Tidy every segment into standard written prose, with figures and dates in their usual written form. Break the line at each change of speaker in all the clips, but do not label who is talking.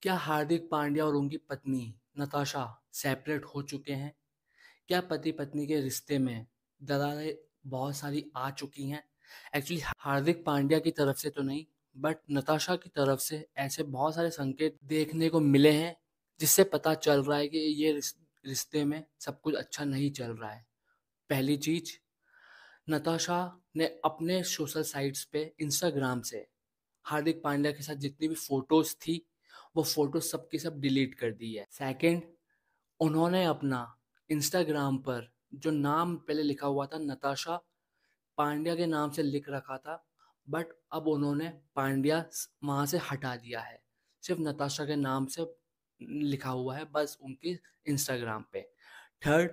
क्या हार्दिक पांड्या और उनकी पत्नी नताशा सेपरेट हो चुके हैं? क्या पति पत्नी के रिश्ते में दरारें बहुत सारी आ चुकी हैं? एक्चुअली हार्दिक पांड्या की तरफ से तो नहीं, बट नताशा की तरफ से ऐसे बहुत सारे संकेत देखने को मिले हैं, जिससे पता चल रहा है कि ये रिश्ते में सब कुछ अच्छा नहीं चल रहा है। पहली चीज, नताशा ने अपने सोशल साइट्स पे इंस्टाग्राम से हार्दिक पांड्या के साथ जितनी भी फोटोज थी, वो फोटोज सब की सब डिलीट कर दी है। सेकंड, उन्होंने अपना इंस्टाग्राम पर जो नाम पहले लिखा हुआ था नताशा पांड्या के नाम से लिख रखा था, बट अब उन्होंने पांड्या वहां से हटा दिया है। सिर्फ नताशा के नाम से लिखा हुआ है बस उनकी इंस्टाग्राम पे। थर्ड,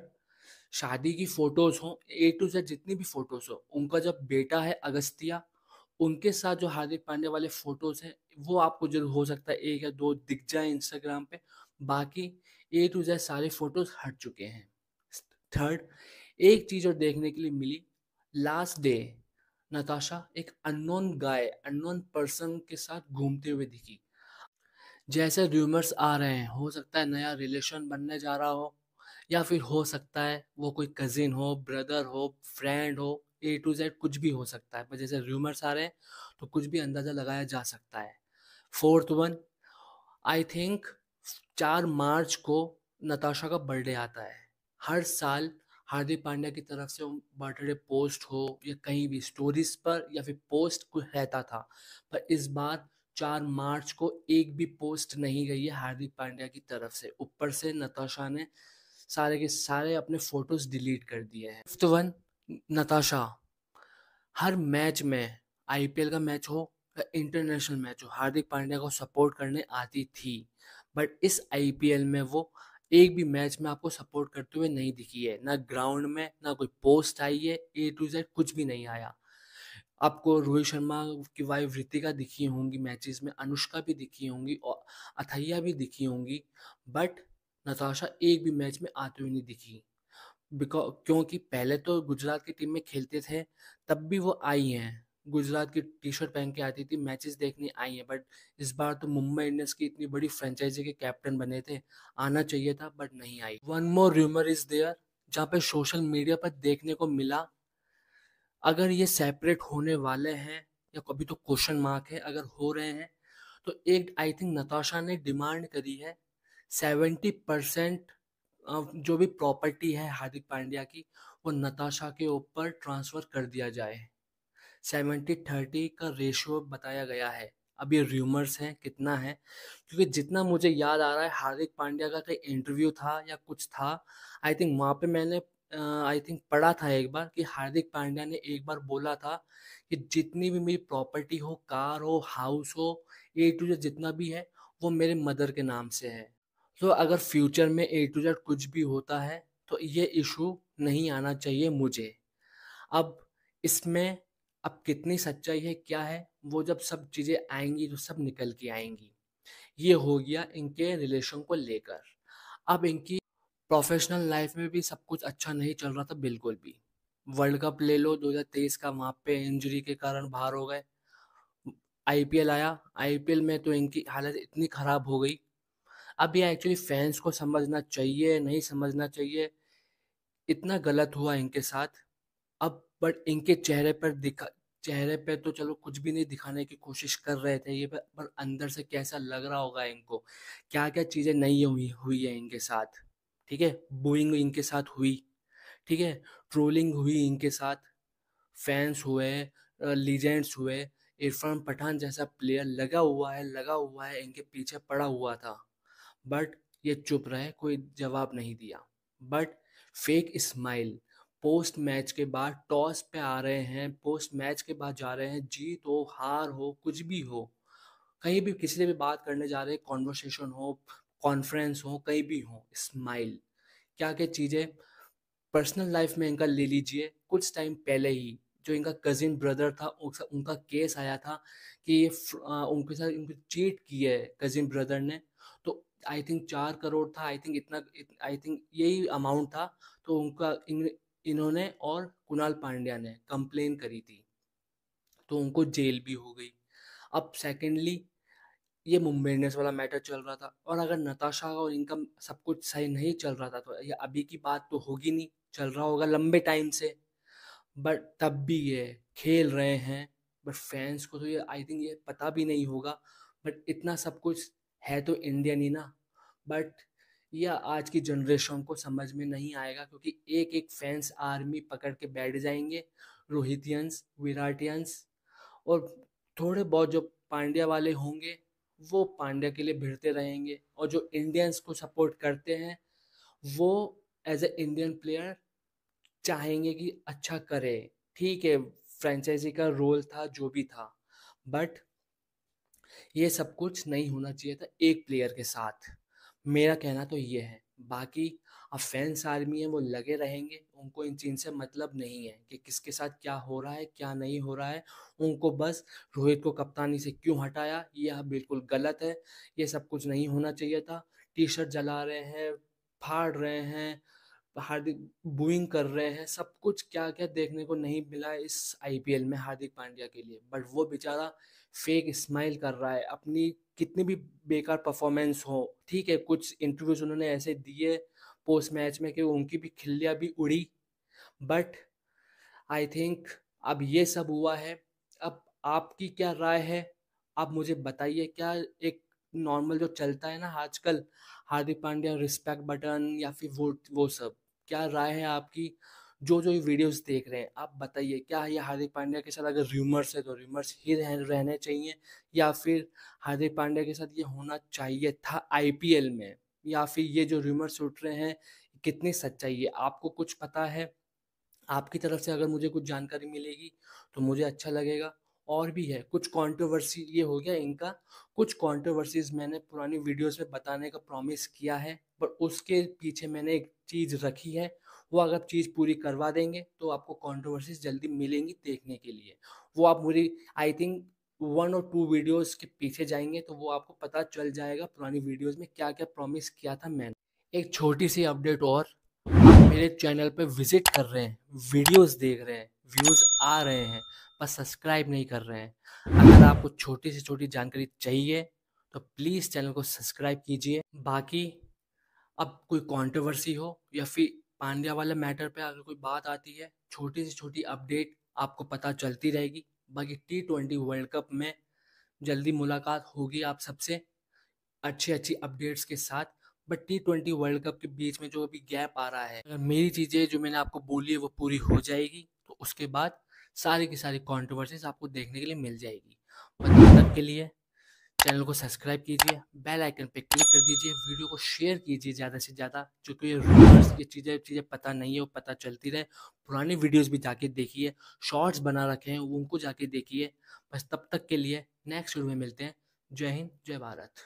शादी की फोटोज हो, ए टू जेड जितनी भी फोटोज हो, उनका जब बेटा है अगस्तिया, उनके साथ जो हार्दिक पांड्या वाले फोटोज हैं, वो आपको जरूर हो सकता है एक या दो दिख जाए इंस्टाग्राम पे। बाकी ए टू जेड सारे फोटोज हट चुके हैं। थर्ड, एक चीज और देखने के लिए मिली। लास्ट डे नताशा एक अननोन गाय, अननोन पर्सन के साथ घूमते हुए दिखी। जैसे रूमर्स आ रहे हैं, हो सकता है नया रिलेशन बनने जा रहा हो, या फिर हो सकता है वो कोई कजिन हो, ब्रदर हो, फ्रेंड हो, ए टू जेड कुछ भी हो सकता है। पर जैसे रूमर्स आ रहे हैं तो कुछ भी अंदाजा लगाया जा सकता है। फोर्थ वन, आई थिंक 4 मार्च को नताशा का बर्थडे आता है। हर साल हार्दिक पांड्या की तरफ से बर्थडे पोस्ट हो या कहीं भी स्टोरीज पर या फिर पोस्ट कुछ रहता था, पर इस बार 4 मार्च को एक भी पोस्ट नहीं गई है हार्दिक पांड्या की तरफ से। ऊपर से नताशा ने सारे के सारे अपने फोटोज डिलीट कर दिए हैं। फिफ्थ वन, नताशा हर मैच में, आईपीएल का मैच हो या इंटरनेशनल मैच हो, हार्दिक पांड्या को सपोर्ट करने आती थी। बट इस आईपीएल में वो एक भी मैच में आपको सपोर्ट करते हुए नहीं दिखी है। ना ग्राउंड में ना कोई पोस्ट आई है, ए टू जेड कुछ भी नहीं आया। आपको रोहित शर्मा की वाइफ ऋतिका दिखी होंगी मैचेस में, अनुष्का भी दिखी होंगी और अथैया भी दिखी होंगी, बट नताशा एक भी मैच में आते हुए नहीं दिखी। बिकॉज क्योंकि पहले तो गुजरात की टीम में खेलते थे, तब भी वो आई हैं, गुजरात की टी शर्ट पहन के आती थी, मैचेस देखने आई हैं। बट इस बार तो मुंबई इंडियंस की इतनी बड़ी फ्रेंचाइजी के कैप्टन बने थे, आना चाहिए था बट नहीं आई। One more rumour is there, जहाँ पे सोशल मीडिया पर देखने को मिला, अगर ये सेपरेट होने वाले हैं या कभी तो क्वेश्चन मार्क है, अगर हो रहे हैं तो एक आई थिंक नताशा ने डिमांड करी है 70% जो भी प्रॉपर्टी है हार्दिक पांड्या की, वो नताशा के ऊपर ट्रांसफर कर दिया जाए। 70-30 का रेशियो बताया गया है। अब ये र्यूमर्स हैं कितना है, क्योंकि जितना मुझे याद आ रहा है हार्दिक पांड्या का कहीं इंटरव्यू था या कुछ था, आई थिंक वहाँ पे मैंने आई थिंक पढ़ा था एक बार कि हार्दिक पांड्या ने एक बार बोला था कि जितनी भी मेरी प्रॉपर्टी हो, कार हो, हाउस हो, ए टू जेड जितना भी है, वो मेरे मदर के नाम से है। तो अगर फ्यूचर में ए टू जेड कुछ भी होता है तो ये इशू नहीं आना चाहिए मुझे। अब इसमें अब कितनी सच्चाई है क्या है, वो जब सब चीज़ें आएंगी तो सब निकल के आएंगी। ये हो गया इनके रिलेशन को लेकर। अब इनकी प्रोफेशनल लाइफ में भी सब कुछ अच्छा नहीं चल रहा था बिल्कुल भी। वर्ल्ड कप ले लो 2023 का, वहाँ पे इंजरी के कारण बाहर हो गए। आईपीएल आया, आईपीएल में तो इनकी हालत इतनी खराब हो गई। अब ये एक्चुअली फैंस को समझना चाहिए, नहीं समझना चाहिए, इतना गलत हुआ इनके साथ। अब बट इनके चेहरे पे तो चलो कुछ भी नहीं दिखाने की कोशिश कर रहे थे ये, पर अंदर से कैसा लग रहा होगा इनको, क्या क्या चीजें नहीं हुई हुई है इनके साथ। ठीक है, बूइंग इनके साथ हुई, ठीक है, ट्रोलिंग हुई इनके साथ, फैंस हुए, लीजेंड्स हुए, इरफान पठान जैसा प्लेयर लगा हुआ है इनके पीछे पड़ा हुआ था, बट ये चुप रहे, कोई जवाब नहीं दिया। But fake smile, post match के बाद टॉस पे आ रहे हैं, पोस्ट मैच के बाद जा रहे हैं, जीत हो हार हो कुछ भी हो, कहीं भी किसी से भी बात करने जा रहे हैं, कॉन्वर्सेशन हो, कॉन्फ्रेंस हो, कहीं भी हो, स्माइल। क्या क्या चीज़ें पर्सनल लाइफ में इनका ले लीजिए। कुछ टाइम पहले ही जो इनका कजिन ब्रदर था, उनका केस आया था कि ये उनके साथ उनको चीट की है कजिन ब्रदर ने। तो आई थिंक 4 करोड़ था, आई थिंक इतना, आई थिंक यही अमाउंट था। तो इन्होंने और कुणाल पांड्या ने कंप्लेन करी थी, तो उनको जेल भी हो गई। अब सेकेंडली ये मुंबई इंडियंस वाला मैटर चल रहा था, और अगर नताशा और इनका सब कुछ सही नहीं चल रहा था तो ये अभी की बात तो होगी नहीं, चल रहा होगा लंबे टाइम से। बट तब भी ये खेल रहे हैं। बट फैंस को तो ये आई थिंक ये पता भी नहीं होगा। बट इतना सब कुछ है तो इंडियन ही ना। बट यह आज की जनरेशन को समझ में नहीं आएगा, क्योंकि एक एक फैंस आर्मी पकड़ के बैठ जाएंगे, रोहितियंस, विराटियंस, और थोड़े बहुत जो पांड्या वाले होंगे वो पांड्या के लिए भिड़ते रहेंगे, और जो इंडियंस को सपोर्ट करते हैं वो एज ए इंडियन प्लेयर चाहेंगे कि अच्छा करे। ठीक है, फ्रेंचाइजी का रोल था जो भी था, बट ये सब कुछ नहीं होना चाहिए था एक प्लेयर के साथ। मेरा कहना तो ये है। बाकी अब फैंस आर्मी है, वो लगे रहेंगे, उनको इन चीज़ से मतलब नहीं है कि किसके साथ क्या हो रहा है क्या नहीं हो रहा है। उनको बस रोहित को कप्तानी से क्यों हटाया, यह बिल्कुल गलत है। ये सब कुछ नहीं होना चाहिए था। टी शर्ट जला रहे हैं, फाड़ रहे हैं, हार्दिक बूइंग कर रहे हैं, सब कुछ क्या क्या देखने को नहीं मिला इस आईपीएल में हार्दिक पांड्या के लिए। बट वो बेचारा फेक स्माइल कर रहा है, अपनी कितनी भी बेकार परफॉर्मेंस हो। ठीक है, कुछ इंटरव्यूज उन्होंने ऐसे दिए पोस्ट मैच में कि उनकी भी खिल्लियाँ भी उड़ी। बट आई थिंक अब ये सब हुआ है। अब आपकी क्या राय है, आप मुझे बताइए। क्या एक नॉर्मल जो चलता है ना आजकल, हार्दिक पांड्या रिस्पेक्ट बटन या फिर वो सब, क्या राय है आपकी? जो जो ये वीडियोस देख रहे हैं आप बताइए, क्या ये हार्दिक पांड्या के साथ अगर र्यूमर्स है तो र्यूमर्स ही रहने चाहिए, या फिर हार्दिक पांड्या के साथ ये होना चाहिए था आईपीएल में, या फिर ये जो र्यूमर्स उठ रहे हैं कितनी सच्चाई है, आपको कुछ पता है? आपकी तरफ से अगर मुझे कुछ जानकारी मिलेगी तो मुझे अच्छा लगेगा। और भी है कुछ कंट्रोवर्सी, ये हो गया इनका। कुछ कंट्रोवर्सीज मैंने पुरानी वीडियोस में बताने का प्रॉमिस किया है, पर उसके पीछे मैंने एक चीज़ रखी है। वो अगर चीज़ पूरी करवा देंगे तो आपको कंट्रोवर्सीज जल्दी मिलेंगी देखने के लिए। वो आप मुझे आई थिंक 1 और 2 वीडियोस के पीछे जाएंगे तो वो आपको पता चल जाएगा पुरानी वीडियोस में क्या क्या प्रॉमिस किया था मैंने। एक छोटी सी अपडेट और, आप मेरे चैनल पे विजिट कर रहे हैं, वीडियोस देख रहे हैं, व्यूज आ रहे हैं, बस सब्सक्राइब नहीं कर रहे हैं। अगर आपको छोटी से छोटी जानकारी चाहिए तो प्लीज़ चैनल को सब्सक्राइब कीजिए। बाकी अब कोई कंट्रोवर्सी हो या फिर पांड्या वाले मैटर पे अगर कोई बात आती है, छोटी से छोटी अपडेट आपको पता चलती रहेगी। बाकी T20 वर्ल्ड कप में जल्दी मुलाकात होगी आप सबसे अच्छी अच्छी अपडेट्स के साथ। बट T20 वर्ल्ड कप के बीच में जो अभी गैप आ रहा है, अगर मेरी चीज़ें जो मैंने आपको बोली है वो पूरी हो जाएगी तो उसके बाद सारी की सारी कंट्रोवर्सीज आपको देखने के लिए मिल जाएगी। बस तब तक के लिए चैनल को सब्सक्राइब कीजिए, बेल आइकन पे क्लिक कर दीजिए, वीडियो को शेयर कीजिए ज़्यादा से ज़्यादा, क्योंकि ये रूमर्स ये चीज़ें पता नहीं है वो पता चलती रहे। पुरानी वीडियोस भी जाके देखिए, शॉर्ट्स बना रखे हैं उनको जाके देखिए। बस तब तक के लिए नेक्स्ट वीडियो में मिलते हैं। जय हिंद, जय भारत।